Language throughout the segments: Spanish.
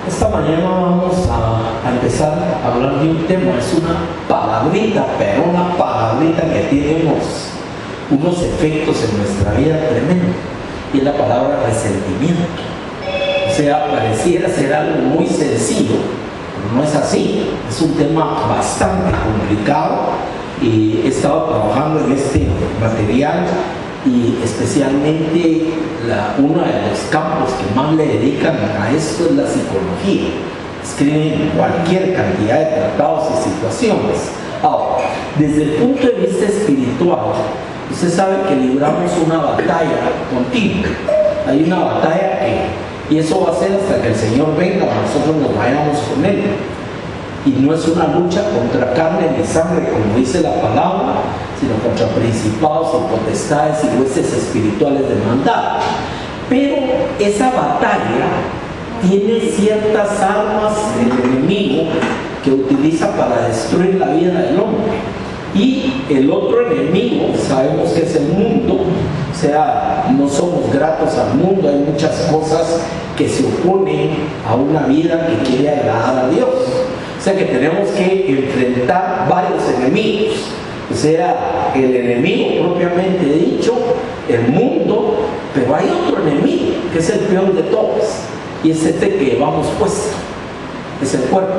Esta mañana vamos a empezar a hablar de un tema, es una palabrita, pero una palabrita que tiene unos efectos en nuestra vida tremendos, y es la palabra resentimiento. O sea, pareciera ser algo muy sencillo, pero no es así, es un tema bastante complicado, y he estado trabajando en este material, y especialmente uno de los campos que más le dedican a esto es la psicología. Escriben cualquier cantidad de tratados y situaciones. Ahora, desde el punto de vista espiritual, usted sabe que libramos una batalla continua. Hay una batalla y eso va a ser hasta que el Señor venga, nosotros nos vayamos con Él. Y no es una lucha contra carne ni sangre, como dice la palabra, sino contra principados y potestades y huestes espirituales de maldad. Pero esa batalla tiene ciertas armas del enemigo que utiliza para destruir la vida del hombre. Y el otro enemigo, sabemos que es el mundo, o sea, no somos gratos al mundo, hay muchas cosas que se oponen a una vida que quiere agradar a Dios. O sea que tenemos que enfrentar varios enemigos. O sea, el enemigo propiamente dicho, el mundo, pero hay otro enemigo, que es el peor de todos, y es este que llevamos puesto. Es el cuerpo,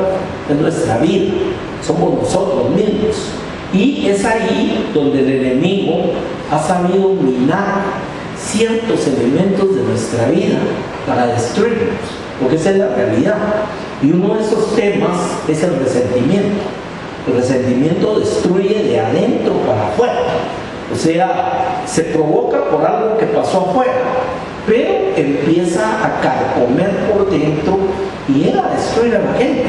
es nuestra vida, somos nosotros mismos. Y es ahí donde el enemigo ha sabido minar ciertos elementos de nuestra vida para destruirnos, porque esa es la realidad. Y uno de esos temas es el resentimiento. El resentimiento destruye de adentro para afuera. O sea, se provoca por algo que pasó afuera, pero empieza a carcomer por dentro y llega a destruir a la gente.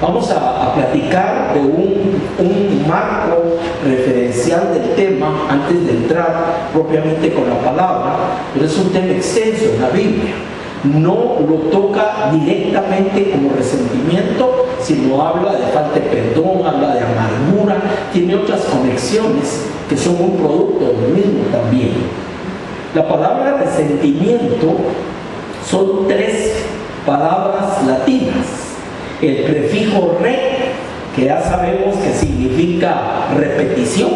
Vamos a platicar de un marco referencial del tema antes de entrar propiamente con la palabra, pero es un tema extenso en la Biblia. No lo toca directamente como resentimiento, sino habla de falta de perdón, habla de amargura, tiene otras conexiones que son un producto del mismo también. La palabra resentimiento son 3 palabras latinas. El prefijo re, que ya sabemos que significa repetición,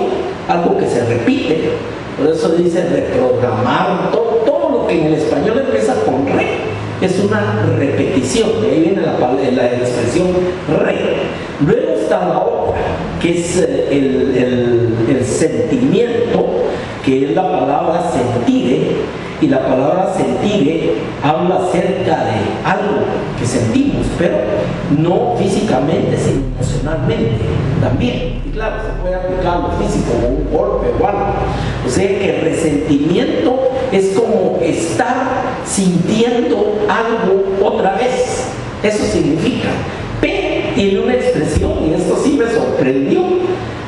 algo que se repite, por eso dice reprogramar, todo lo que en el español empieza con re es una repetición, de ahí viene la expresión re. Luego está la otra, que es el sentimiento, que es la palabra sentire, y la palabra sentire habla acerca de algo que sentimos, pero no físicamente, sino emocionalmente también. Y claro, se puede aplicar a lo físico, como un golpe o algo. O sea que el resentimiento es como estar sintiendo algo otra vez. Eso significa. Pero tiene una expresión, y esto sí me sorprendió.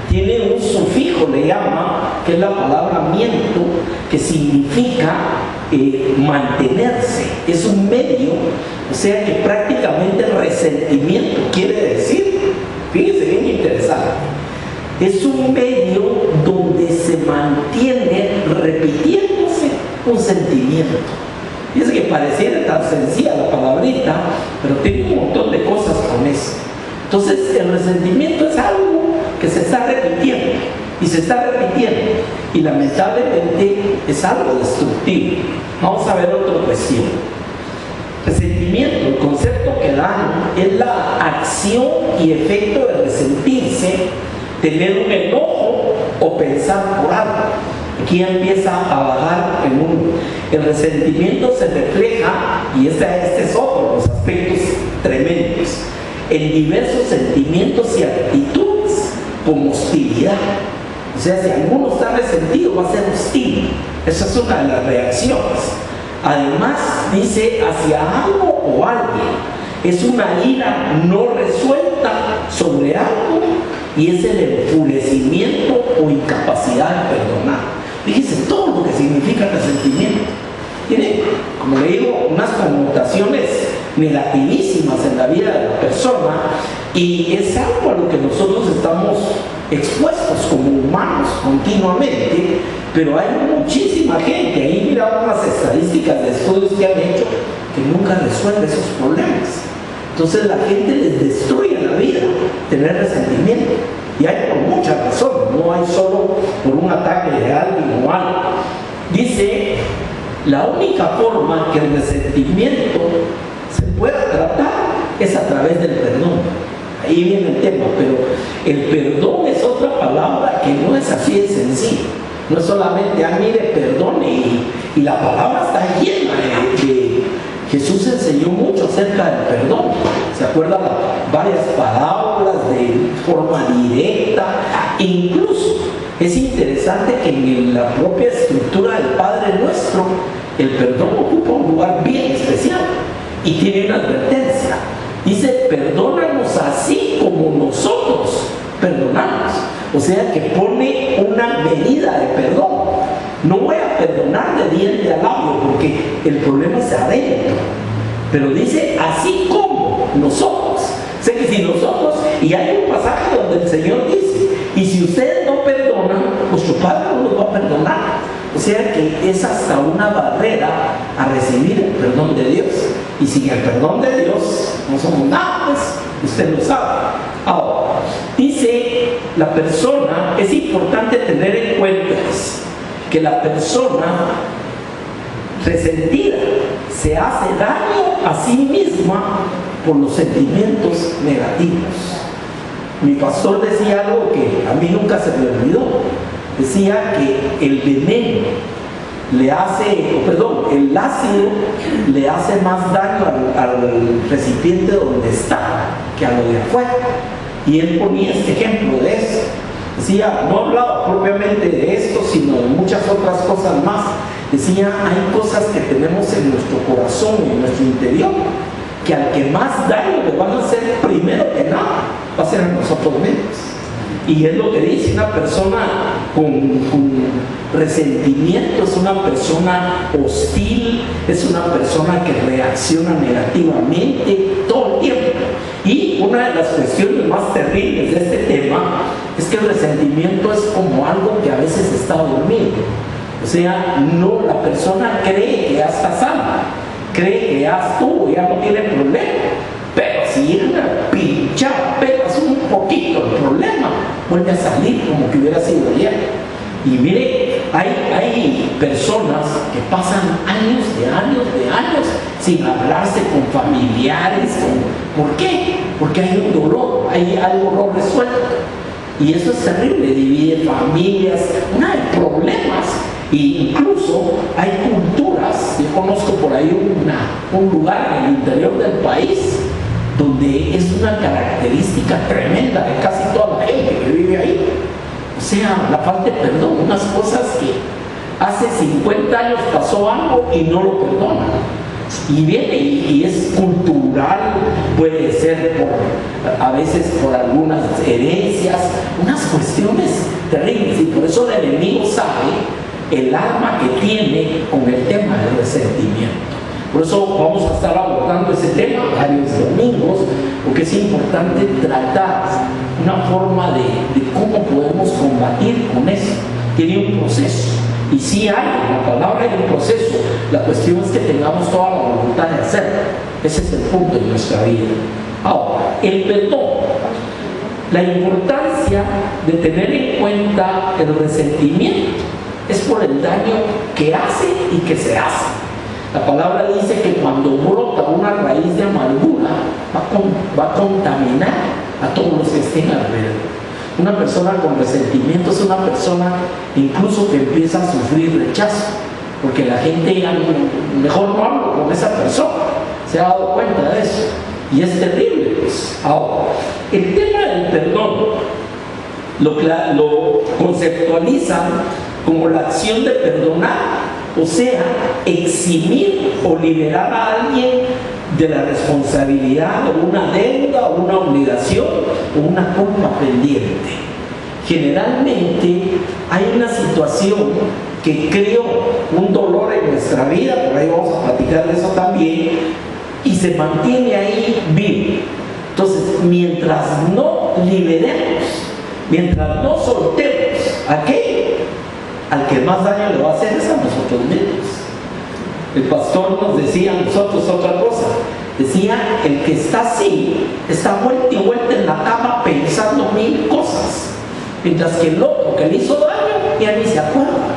Tiene un sufijo, le llama, que es la palabra miento, que significa mantenerse. Es un medio, o sea que prácticamente el resentimiento quiere decir, fíjense bien interesante, es un medio donde se mantiene repitiéndose un sentimiento. Y es que pareciera tan sencilla la palabrita, pero tiene un montón de cosas con eso. Entonces el resentimiento es algo que se está repitiendo y se está repitiendo, y lamentablemente es algo destructivo. Vamos a ver otra cuestión. Resentimiento, el concepto que dan es la acción y efecto de resentirse, tener un enojo o pensar por algo. Aquí ya empieza a bajar el mundo. El resentimiento se refleja, y este es otro de los aspectos tremendos, en diversos sentimientos y actitudes, como hostilidad. O sea, si alguno está resentido, va a ser hostil. Esa es una de las reacciones. Además, dice hacia algo o alguien. Es una ira no resuelta sobre algo, y es el enfurecimiento o incapacidad de perdonar. Fíjense todo lo que significa resentimiento. Tiene, como le digo, unas connotaciones negativísimas en la vida de la persona, y es algo a lo que nosotros estamos expuestos como humanos continuamente, pero hay muchísima gente, ahí miramos las estadísticas de estudios que han hecho, que nunca resuelve esos problemas. Entonces la gente les destruye la vida tener resentimiento. Y hay por muchas razones, no hay solo por un ataque de alguien o algo. Dice, la única forma que el resentimiento se pueda tratar es a través del perdón. Ahí viene el tema, pero el perdón es otra palabra que no es así de sencillo. No es solamente, mire, perdone, y la palabra está llena de Jesús enseñó mucho acerca del perdón. ¿Se acuerdan? Varias parábolas de forma directa. Incluso es interesante que en la propia escritura del Padre Nuestro, el perdón ocupa un lugar bien especial y tiene una advertencia. Dice, perdónanos así como nosotros perdonamos. O sea que pone una medida de perdón. No voy a perdonar de diente a labio porque el problema es adentro. Pero dice, así como nosotros. Sé que si nosotros, y hay un pasaje donde el Señor dice, y si ustedes no perdonan, vuestro Padre no los va a perdonar. O sea que es hasta una barrera a recibir el perdón de Dios. Y sin el perdón de Dios no somos nada, pues usted lo sabe. Ahora, dice la persona, es importante tener en cuenta que la persona resentida se hace daño a sí misma por los sentimientos negativos. Mi pastor decía algo que a mí nunca se me olvidó. Decía que el veneno le hace, el ácido le hace más daño al recipiente donde está que a lo de afuera. Y él ponía este ejemplo de eso. Decía, no hablaba propiamente de esto, sino de muchas otras cosas más. Decía, hay cosas que tenemos en nuestro corazón, en nuestro interior, que al que más daño le van a hacer primero que nada, va a ser a nosotros mismos. Y es lo que dice, una persona con resentimiento es una persona hostil, es una persona que reacciona negativamente todo el tiempo. Y una de las cuestiones más terribles de este tema es que el resentimiento es como algo que a veces está dormido. O sea, no, la persona cree que ya está sana, cree que ya estuvo, ya no tiene problema. Pero si una pincha, pegas un poquito el problema, vuelve a salir como que hubiera sido ayer. Y mire, hay personas que pasan años sin hablarse con familiares. ¿Por qué? Porque hay un dolor, hay algo no resuelto. Y eso es terrible, divide familias, hay problemas. E incluso hay culturas, yo conozco por ahí un lugar en el interior del país donde es una característica tremenda de casi toda la gente que vive ahí. O sea, la falta de perdón, unas cosas que hace 50 años pasó algo y no lo perdonan. Y viene y es cultural, puede ser a veces por algunas herencias, unas cuestiones terribles. Y por eso el enemigo sabe el arma que tiene con el tema del resentimiento. Por eso vamos a estar abordando ese tema varios domingos, porque es importante tratar una forma de cómo podemos combatir con eso. Tiene un proceso, y sí hay, la palabra hay un proceso. La cuestión es que tengamos toda la voluntad de hacerlo. Ese es el punto de nuestra vida. Ahora, el perdón. La importancia de tener en cuenta el resentimiento es por el daño que hace y que se hace. La palabra dice que cuando brota una raíz de amargura va a contaminar a todos los que estén alrededor. Una persona con resentimiento es una persona incluso que empieza a sufrir rechazo, porque la gente ya mejor no habla con esa persona, se ha dado cuenta de eso, y es terrible, pues. Ahora, el tema del perdón lo conceptualizan como la acción de perdonar. O sea, eximir o liberar a alguien de la responsabilidad de una deuda o una obligación o una culpa pendiente. Generalmente hay una situación que creó un dolor en nuestra vida, por ahí vamos a platicar de eso también, y se mantiene ahí vivo. Entonces, mientras no liberemos, mientras no soltemos aquello, al que más daño le va a hacer es a nosotros mismos. El pastor nos decía a nosotros otra cosa. Decía, el que está así, está vuelta y vuelta en la cama pensando 1000 cosas. Mientras que el otro que le hizo daño, ya ni se acuerda.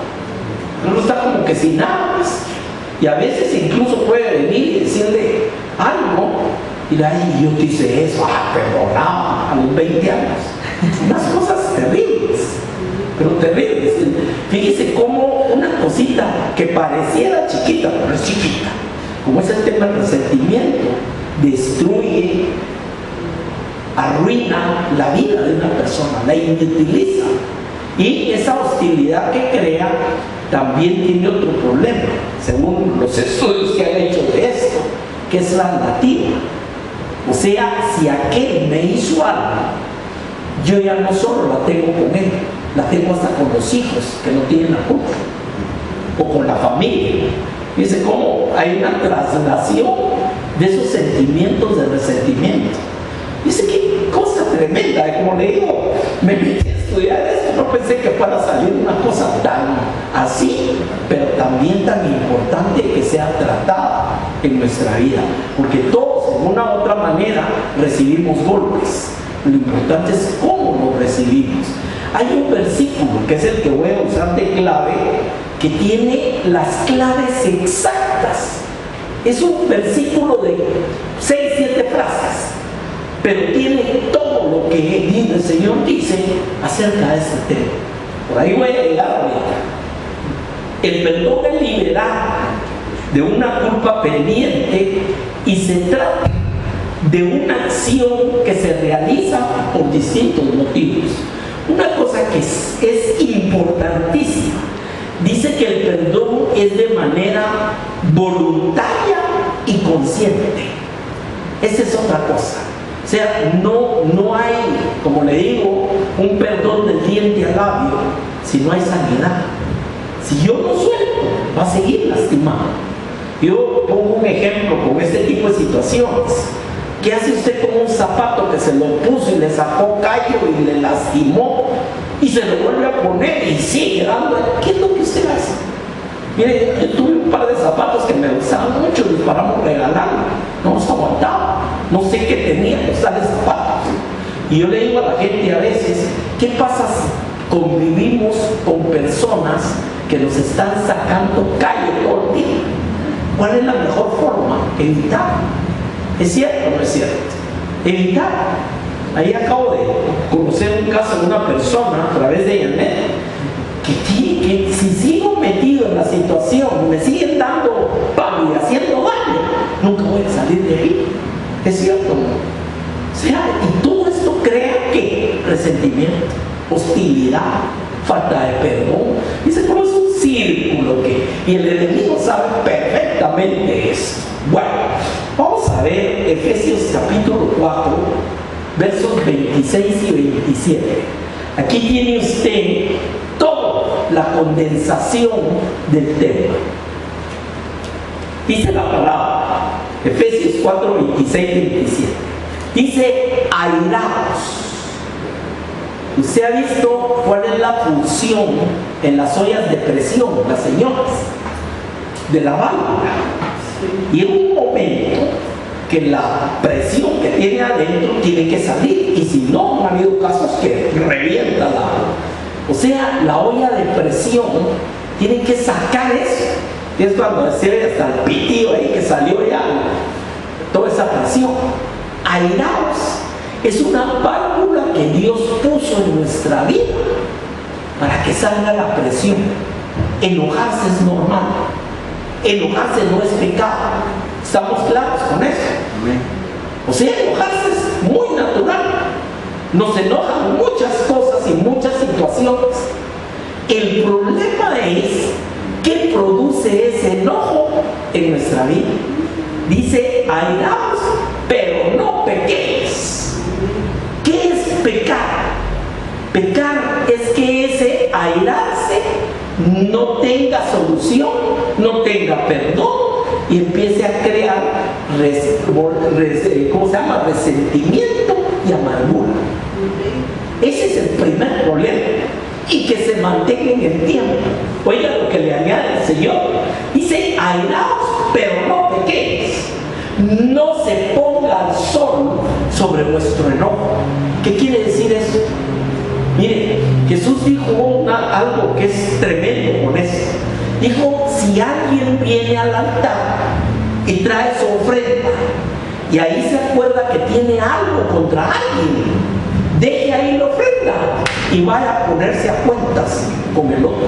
Uno está como que sin nada, pues. Y a veces incluso puede venir y decirle algo, y yo te hice eso, perdonaba a los 20 años. Unas cosas terribles, pero terribles. Fíjese cómo una cosita que pareciera chiquita, pero no es chiquita, como es el tema del resentimiento, destruye, arruina la vida de una persona, la inutiliza. Y esa hostilidad que crea también tiene otro problema, según los estudios que han hecho de esto, que es la negativa. O sea, si aquel me hizo algo, yo ya no solo la tengo con él, la tengo hasta con los hijos que no tienen la culpa, o con la familia. Fíjense cómo hay una traslación de esos sentimientos de resentimiento. Dice, qué cosa tremenda, como le digo, me metí a estudiar esto, no pensé que fuera a salir una cosa tan así, pero también tan importante que sea tratada en nuestra vida, porque todos de una u otra manera recibimos golpes. Lo importante es cómo lo recibimos. Hay un versículo que es el que voy a usar de clave, que tiene las claves exactas. Es un versículo de 6-7 frases, pero tiene todo lo que el Señor dice acerca de este tema. Por ahí voy a llegar ahorita. El perdón es liberar de una culpa pendiente y se trata de una acción que se realiza por distintos motivos. Una cosa que es importantísima, dice que el perdón es de manera voluntaria y consciente. Esa es otra cosa. O sea, no hay, como le digo, un perdón de diente al labio si no hay sanidad. Si yo no suelto, va a seguir lastimado. Yo pongo un ejemplo con este tipo de situaciones. ¿Qué hace usted con un zapato que se lo puso y le sacó callo y le lastimó y se lo vuelve a poner y sigue dando? ¿Qué es lo que usted hace? Mire, yo tuve un par de zapatos que me gustaban mucho, los paramos regalando, no los aguantaba, no sé qué tenía los tales zapatos. Y yo le digo a la gente a veces, ¿qué pasa si convivimos con personas que nos están sacando callo todo el día? ¿Cuál es la mejor forma? Evitar. ¿Es cierto o no es cierto? Evitar. Ahí acabo de conocer un caso de una persona a través de internet que si sigo metido en la situación, me siguen dando palo y haciendo daño, nunca voy a salir de ahí. ¿Es cierto? O sea, y todo esto crea ¿qué? Resentimiento, hostilidad, falta de perdón. Dice, como es un círculo y el enemigo sabe perfectamente esto. Bueno, vamos a ver Efesios capítulo 4, versos 26 y 27. Aquí tiene usted toda la condensación del tema. Dice la palabra, Efesios 4, 26 y 27. Dice, airaos. Usted ha visto cuál es la función en las ollas de presión, las señoras, de la válvula. Y en un momento que la presión que tiene adentro tiene que salir, y si no, han habido casos que revienta la agua. O sea, la olla de presión tiene que sacar eso. Y es cuando se ve hasta el pitillo ahí que salió ya toda esa presión. Airaos es una válvula que Dios puso en nuestra vida para que salga la presión. Enojarse es normal. Enojarse no es pecado. ¿Estamos claros con eso? O sea, enojarse es muy natural. Nos enojan muchas cosas y muchas situaciones. El problema es ¿qué produce ese enojo en nuestra vida? Dice, airaos, pero no pequéis. ¿Qué es pecar? Pecar es que ese airarse no tenga solución, no tenga perdón y empiece a crear resentimiento y amargura. Ese es el primer problema, y que se mantenga en el tiempo. Oiga lo que le añade el Señor. Dice, airaos, pero no pequéis. no se ponga el sol sobre vuestro enojo. ¿Qué quiere decir eso? Mire, Jesús dijo algo que es tremendo con eso. Dijo, si alguien viene al altar y trae su ofrenda y ahí se acuerda que tiene algo contra alguien, deje ahí la ofrenda y vaya a ponerse a cuentas con el otro,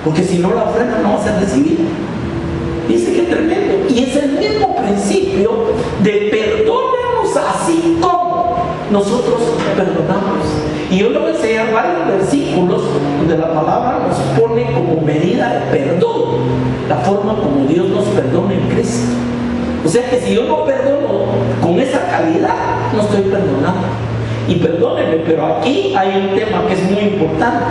porque si no la ofrenda no va a ser recibida. Dice que es tremendo, y es el mismo principio de perdónanos así como nosotros perdonamos. Y yo le voy a enseñar varios versículos donde la palabra nos pone como medida de perdón la forma como Dios nos perdona en Cristo. O sea que si yo no perdono con esa calidad, no estoy perdonando. Y perdónenme, pero aquí hay un tema que es muy importante.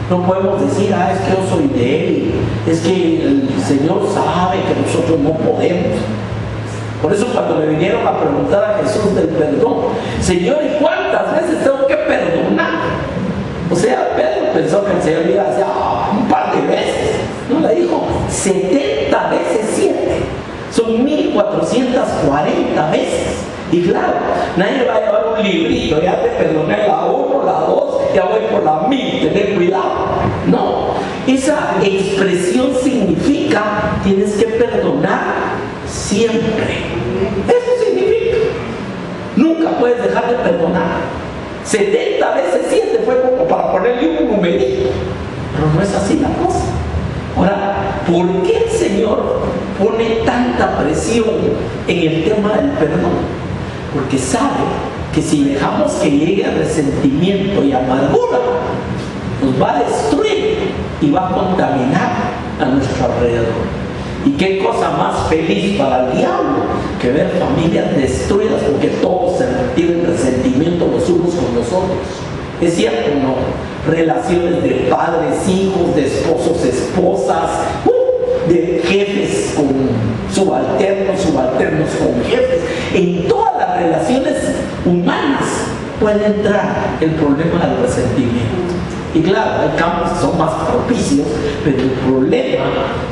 No podemos decir, es que yo soy débil, es que el Señor sabe que nosotros no podemos. Por eso cuando me vinieron a preguntar a Jesús del perdón, Señor, ¿y cuántas veces tengo que perdonar? O sea, Pedro pensó que el Señor le iba a decir, un par de veces. No, le dijo, 70 veces 7. Son 1440 veces. Y claro, nadie va a llevar un librito, ya te perdoné la 1, la 2, ya voy por la 1000, tener cuidado. No, esa expresión significa, tienes que perdonar siempre. Eso significa, nunca puedes dejar de perdonar. 70 veces 7 fue como para ponerle un numerito, pero no es así la cosa. Ahora, ¿por qué el Señor pone tanta presión en el tema del perdón? Porque sabe que si dejamos que llegue resentimiento y amargura, nos va a destruir y va a contaminar a nuestro alrededor. Y qué cosa más feliz para el diablo que ver familias destruidas porque todos se tienen resentimiento los unos con los otros. ¿Es cierto o no? Relaciones de padres, hijos, de esposos, esposas, de jefes con subalternos, subalternos con jefes. En todas las relaciones humanas puede entrar el problema del resentimiento. Y claro, hay campos que son más propicios, pero el problema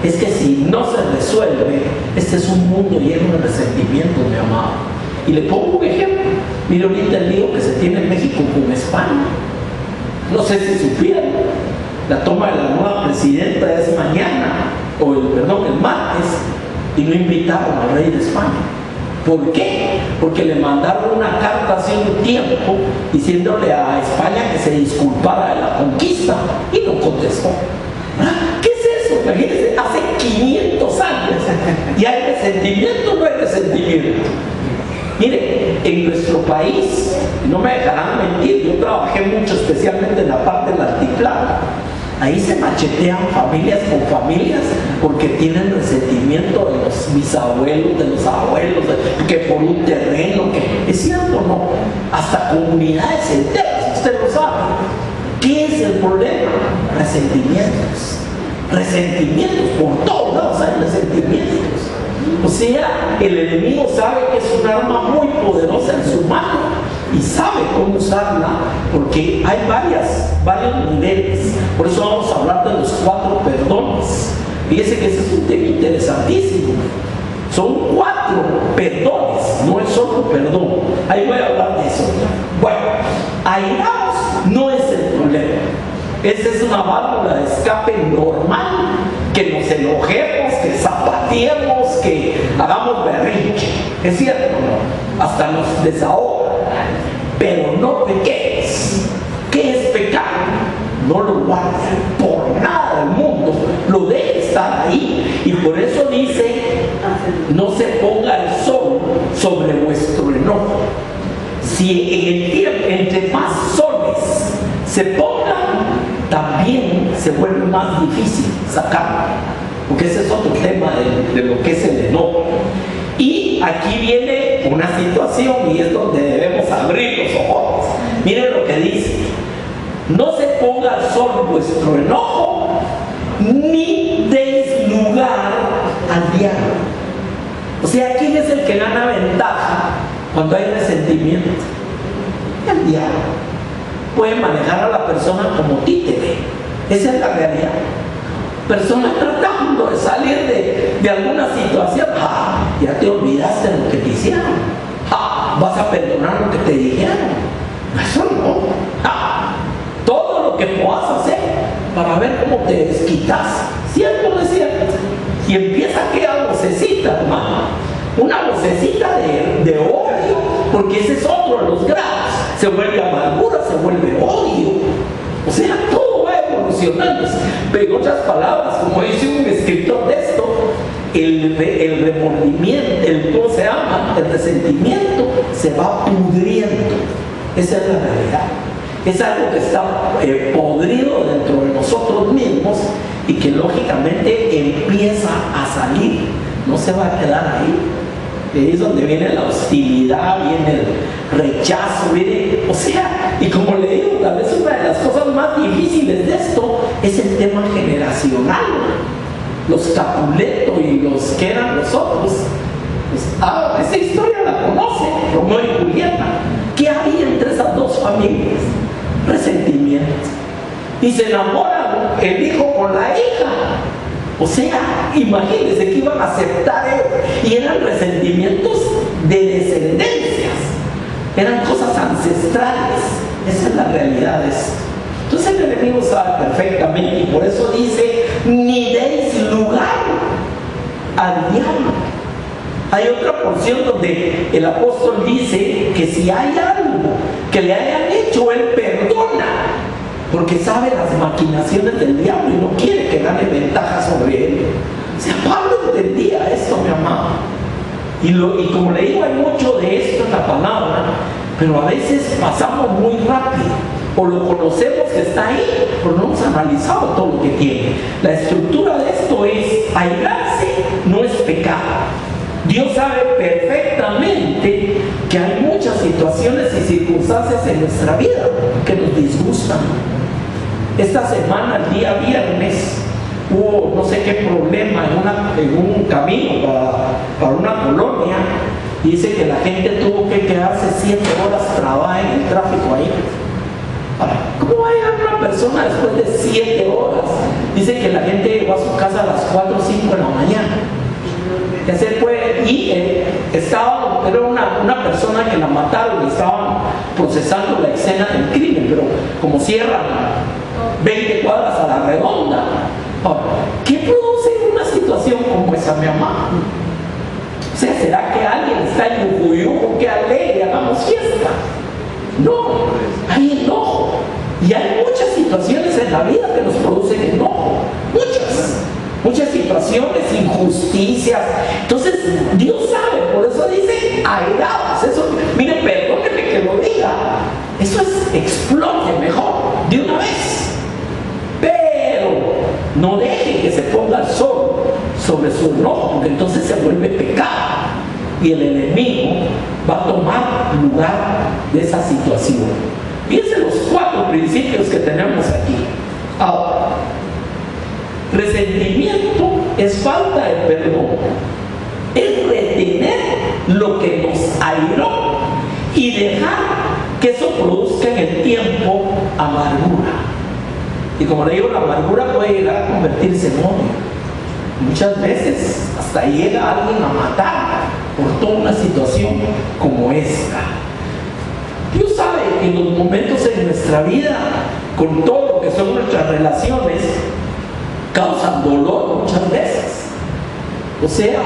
es que si no se resuelve, este es un mundo lleno de resentimiento, mi amado. Y le pongo un ejemplo. Mira ahorita el lío que se tiene en México con España. No sé si supieron, la toma de la nueva presidenta es mañana, el martes, y no invitaron al rey de España. ¿Por qué? Porque le mandaron una carta hace un tiempo diciéndole a España que se disculpara de la conquista y no contestó. ¿Qué es eso? Imagínense, hace 500 años y hay resentimiento, no hay resentimiento. Mire, en nuestro país, no me dejarán mentir, yo trabajé mucho, especialmente en la parte del altiplano. Ahí se machetean familias con familias porque tienen resentimiento de los bisabuelos, de los abuelos, que por un terreno, que es cierto, no, hasta comunidades enteras, usted lo sabe. ¿Qué es el problema? Resentimientos. Resentimientos, por todos lados hay resentimientos. O sea, el enemigo sabe que es un arma muy poderosa en su mano y sabe cómo usarla, porque hay varios niveles. Por eso vamos a hablar de los 4 perdones. Fíjese que ese es un tema interesantísimo. Son 4 perdones, no es solo perdón. Ahí voy a hablar de eso. Bueno, airaos no es el problema. Esa es una válvula de escape normal, que nos enojemos, que zapateemos, que hagamos berrinche. Es cierto, ¿no? Hasta nos desahoga. Pero no pequéis. ¿Qué es pecado? No lo guardes por nada del mundo, lo deje estar ahí. Y por eso dice, no se ponga el sol sobre vuestro enojo. Si en el tiempo, entre más soles se pongan, también se vuelve más difícil sacarlo, porque ese es otro tema de lo que es el enojo. Y aquí viene una situación, y es donde debemos abrir los ojos. Miren lo que dice: no se ponga al sol vuestro enojo, ni deis lugar al diablo. O sea, ¿quién es el que gana ventaja cuando hay resentimiento? El diablo. Puede manejar a la persona como títere. Esa es la realidad. Persona tratando tratando de salir de alguna situación, ya te olvidaste de lo que te hicieron. Vas a perdonar lo que te dijeron. Eso no. Todo lo que puedas hacer para ver cómo te desquitas. ¿Cierto o no es cierto? Y empieza aquella vocecita, hermano. Una vocecita de odio, porque ese es otro de los grados. Se vuelve amargura, se vuelve odio. O sea, todo va evolucionando. Pero en otras palabras, como dice un escritor de esto, el remordimiento, ¿cómo se llama? El resentimiento se va pudriendo. Esa es la realidad. Es algo que está podrido dentro de nosotros mismos y que lógicamente empieza a salir. No se va a quedar ahí. Ahí es donde viene la hostilidad, viene el rechazo, o sea, y como le digo, tal vez una de las cosas más difíciles de esto es el tema generacional. Los Capuleto y los que eran los otros, pues, esa historia la conoce, Romeo y Julieta. ¿Qué había entre esas dos familias? Resentimiento. Y se enamoran el hijo con la hija. O sea, imagínense que iban a aceptar ellos. Y eran resentimientos de descendencias. Eran cosas ancestrales. Esa es la realidad de esto. Entonces el enemigo sabe perfectamente y por eso dice, ni deis lugar al diablo. Hay otra porción donde el apóstol dice que si hay algo que le hayan hecho, él perdona, porque sabe las maquinaciones del diablo y no quiere que gane ventaja sobre él. O sea, Pablo entendía esto, mi amado. Y como le digo, hay mucho de esto en la palabra, pero a veces pasamos muy rápido. O lo conocemos que está ahí, pero no hemos analizado todo lo que tiene. La estructura de esto es: airarse no es pecado. Dios sabe perfectamente que hay muchas situaciones y circunstancias en nuestra vida que nos disgustan. Esta semana, el día viernes, hubo no sé qué problema en un camino para una colonia. Dice que la gente tuvo que quedarse 7 horas trabada en el tráfico ahí. Ahora, ¿cómo va a llegar una persona después de 7 horas? Dice que la gente llegó a su casa a las 4 o 5 de la mañana. Ya se fue y era una persona que la mataron y estaban procesando la escena del crimen, pero como cierran 20 cuadras a la redonda. Ahora, ¿qué produce una situación como esa, mi amado? O sea, ¿será que alguien está en Uyuyuco que alegre, hagamos fiesta? No, hay enojo. Y hay muchas situaciones en la vida que nos producen enojo. Muchas situaciones, injusticias. Entonces, Dios sabe, por eso dice airados. Eso, mire, perdóneme que lo diga. Eso es, explote mejor, de una vez. Pero no deje que se ponga el sol sobre su enojo, porque entonces se vuelve pecado. Y el enemigo va a tomar lugar de esa situación. Fíjense los 4 principios que tenemos aquí. Ahora, resentimiento es falta de perdón, es retener lo que nos airó y dejar que eso produzca en el tiempo amargura. Y como le digo, la amargura puede llegar a convertirse en odio. Muchas veces hasta llega alguien a matar por toda una situación como esta. Dios sabe que en los momentos en nuestra vida, con todo lo que son nuestras relaciones, causan dolor muchas veces. O sea,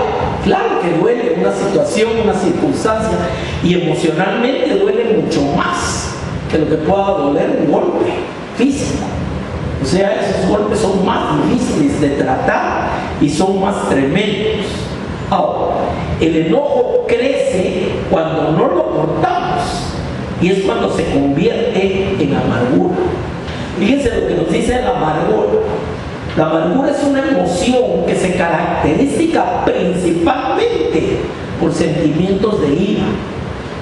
claro que duele una situación, una circunstancia, y emocionalmente duele mucho más que lo que pueda doler un golpe físico. O sea, esos golpes son más difíciles de tratar y son más tremendos. Ahora, el enojo crece cuando no lo cortamos y es cuando se convierte en amargura. Fíjense lo que nos dice la amargura. La amargura es una emoción que se caracteriza principalmente por sentimientos de ira.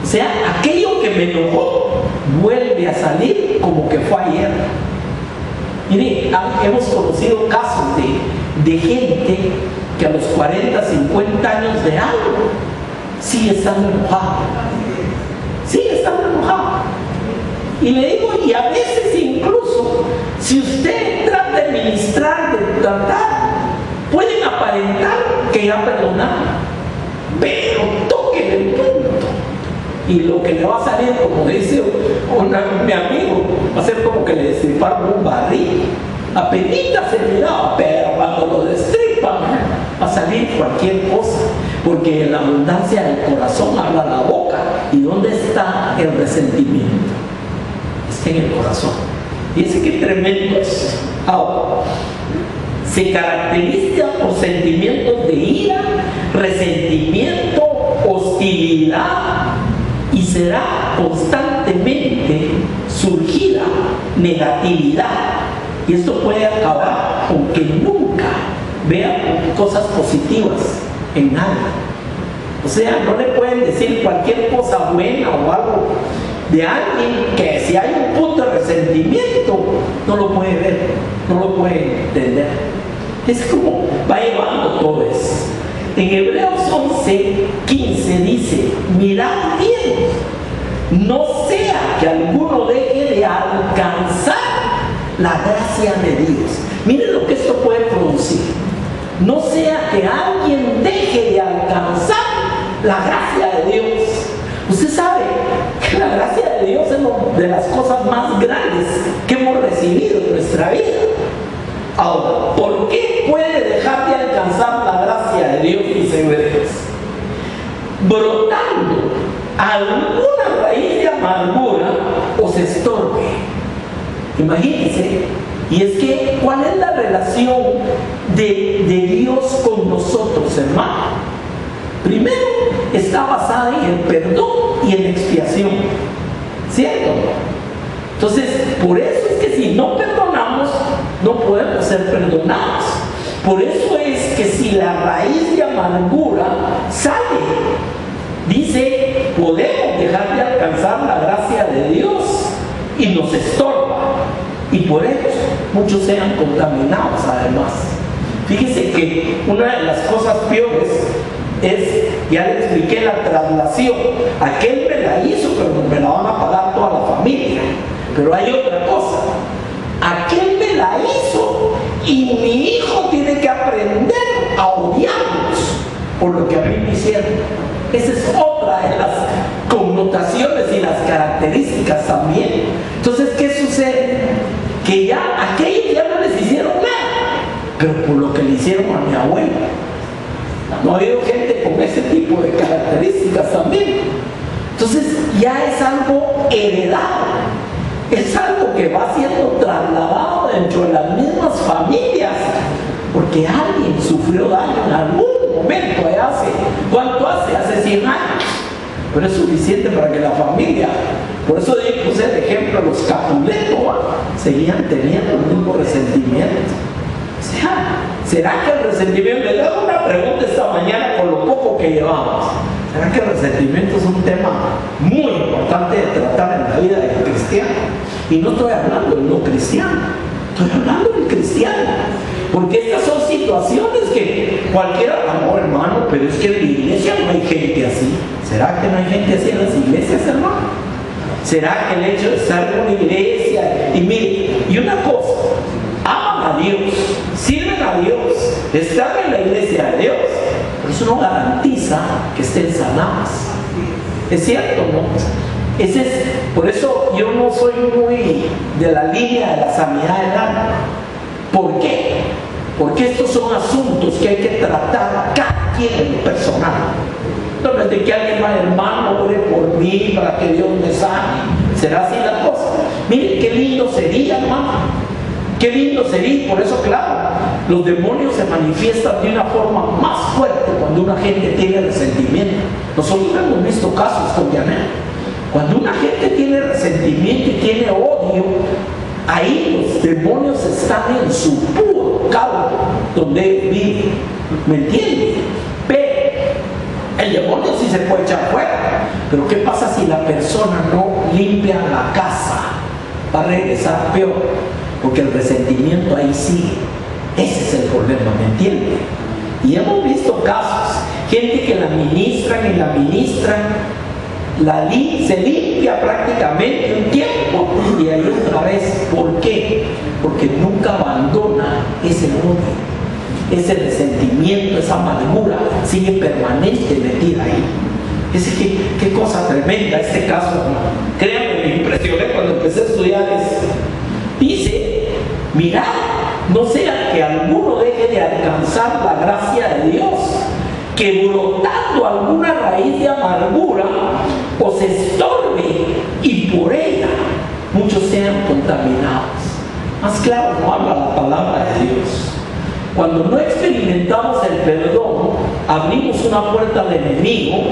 O sea, aquello que me enojó vuelve a salir como que fue ayer. Mire, hemos conocido casos de gente que a los 40, 50 años de algo sigue estando enojado. Sigue estando enojado. Y le digo, y a veces incluso, si usted trata de ministrar, de tratar, Pueden aparentar que ya perdonaron, pero toquen el punto y lo que le va a salir, como dice mi amigo, va a ser como que le destriparon un barril. Apenas se miraba, pero cuando lo destripan va a salir cualquier cosa, porque en la abundancia del corazón habla la boca. ¿Y dónde está el resentimiento? Está en el corazón. Y ese que tremendo es. Ahora, se caracteriza por sentimientos de ira, resentimiento, hostilidad, y será constantemente surgida negatividad. Y esto puede acabar con que nunca vean cosas positivas en nadie. O sea, no le pueden decir cualquier cosa buena o algo de alguien que si hay un punto de resentimiento, no lo puede ver, no lo puede entender. Es como va llevando todo eso. En Hebreos 11:15 dice: mirad bien, no sea que alguno deje de alcanzar la gracia de Dios. Miren lo que esto puede producir. No sea que alguien deje de alcanzar la gracia de Dios. Usted sabe que la gracia de Dios es una de las cosas más grandes que hemos recibido en nuestra vida. Ahora, ¿por qué puede dejar de alcanzar la gracia de Dios? Dice Hebreos: brotando alguna raíz de amargura os estorbe. Imagínense. Y es que, ¿cuál es la relación de Dios con nosotros, hermano? Primero, está basada en el perdón y en la expiación, ¿cierto? Entonces, por eso es que si no perdonamos, no podemos ser perdonados. Por eso es que si la raíz de amargura sale, dice, podemos dejar de alcanzar la gracia de Dios y nos estorba. Y por eso muchos sean contaminados además. Fíjese que una de las cosas peores es, ya le expliqué, la traslación. Aquel me la hizo, pero me la van a pagar toda la familia. Pero hay otra cosa. Aquel me la hizo y mi hijo tiene que aprender a odiarnos por lo que a mí me hicieron. Esa es otra de las connotaciones y las características también. Entonces, ¿qué sucede? Que ya aquellos ya no les hicieron nada, pero por lo que le hicieron a mi abuela. No ha habido gente con ese tipo de características también. Entonces ya es algo heredado, es algo que va siendo trasladado dentro de las mismas familias, porque alguien sufrió daño en algún momento. ¿Cuánto hace? Hace 100 años. Pero es suficiente para que la familia, por eso puse el ejemplo de los Capuletos, seguían teniendo el mismo resentimiento. O sea, ¿será que el resentimiento, le hago una pregunta esta mañana con lo poco que llevamos, ¿será que el resentimiento es un tema muy importante de tratar en la vida del cristiano? Y no estoy hablando del no cristiano, estoy hablando del cristiano. Porque estas son situaciones que cualquiera, no, hermano, pero es que en la iglesia no hay gente así. ¿Será que no hay gente así en las iglesias, hermano? ¿Será que el hecho de estar en una iglesia, y mire, y una cosa, aman a Dios, sirven a Dios, están en la iglesia de Dios, pero eso no garantiza que estén sanados? ¿Es cierto, no? Por eso yo no soy muy de la línea de la sanidad del alma. ¿Por qué? Porque estos son asuntos que hay que tratar cada quien en lo personal. No es de que alguien va, hermano, ore por mí para que Dios me sane. ¿Será así la cosa? Miren qué lindo sería, hermano. Qué lindo sería. Por eso, claro, los demonios se manifiestan de una forma más fuerte cuando una gente tiene resentimiento. Nosotros hemos visto casos con Janet. Cuando una gente tiene resentimiento y tiene odio, ahí los demonios están en su puro caldo donde ellos viven. ¿Me entienden? Pero el demonio sí se puede echar fuera. Pero ¿qué pasa si la persona no limpia la casa? Va a regresar peor, porque el resentimiento ahí sigue. Ese es el problema, ¿me entienden? Y hemos visto casos, gente que la ministran y la ministran, se limpia prácticamente un tiempo y ahí otra vez. ¿Por qué? Porque nunca abandona ese odio. ese resentimiento, esa amargura sigue permanente metida ahí. Qué cosa tremenda este caso, hermano. Créanme, me impresioné cuando empecé a estudiar eso. Dice, mirad, no sea que alguno deje de alcanzar la gracia de Dios, que brotando alguna raíz de amargura os estorbe y por ella muchos sean contaminados. Más claro no habla la palabra de Dios. Cuando no experimentamos el perdón, abrimos una puerta al enemigo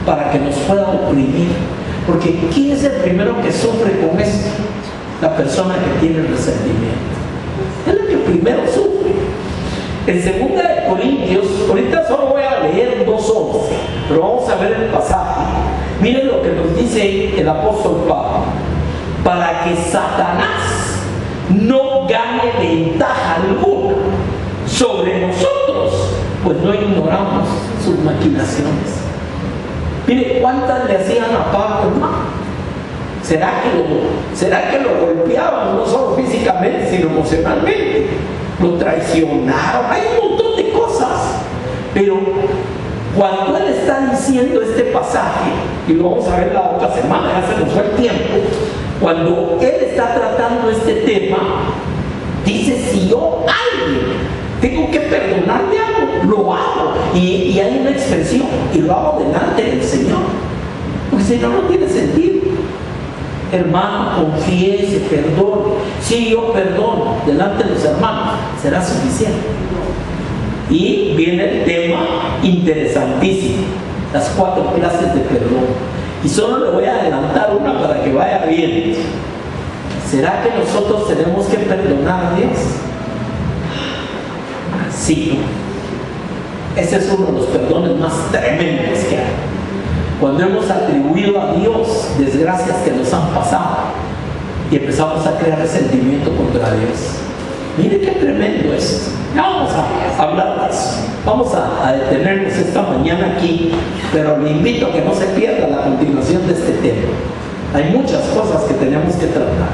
para que nos pueda oprimir. Porque ¿quién es el primero que sufre con esto? La persona que tiene el resentimiento. Es la que primero sufre. En 2 de Corintios, ahorita solo voy a leer 2:11, pero vamos a ver el pasaje. Miren lo que nos dice el apóstol Pablo. Para que Satanás no gane ventaja alguna sobre nosotros, pues no ignoramos sus maquinaciones. Mire, ¿cuántas le hacían a Pablo, hermano? ¿Será que lo golpeaban, no solo físicamente, sino emocionalmente? Lo traicionaron, hay un montón de cosas. Pero cuando él está diciendo este pasaje, y lo vamos a ver la otra semana, ya se nos fue el tiempo, cuando él está tratando este tema, dice, si yo alguien tengo que perdonarle algo, lo hago. Y hay una expresión, y lo hago delante del Señor. Porque si no, no tiene sentido. Hermano, confiese, perdone. Si yo perdono delante de los hermanos, será suficiente. Y viene el tema interesantísimo, las 4 clases de perdón. Y solo le voy a adelantar una para que vaya bien. ¿Será que nosotros tenemos que perdonar a Dios? Sí. Ese es uno de los perdones más tremendos que hay. Cuando hemos atribuido a Dios desgracias que nos han pasado y empezamos a crear resentimiento contra Dios. Mire qué tremendo es. Ya vamos a hablar de eso. Vamos a detenernos esta mañana aquí, pero le invito a que no se pierda la continuación de este tema. Hay muchas cosas que tenemos que tratar.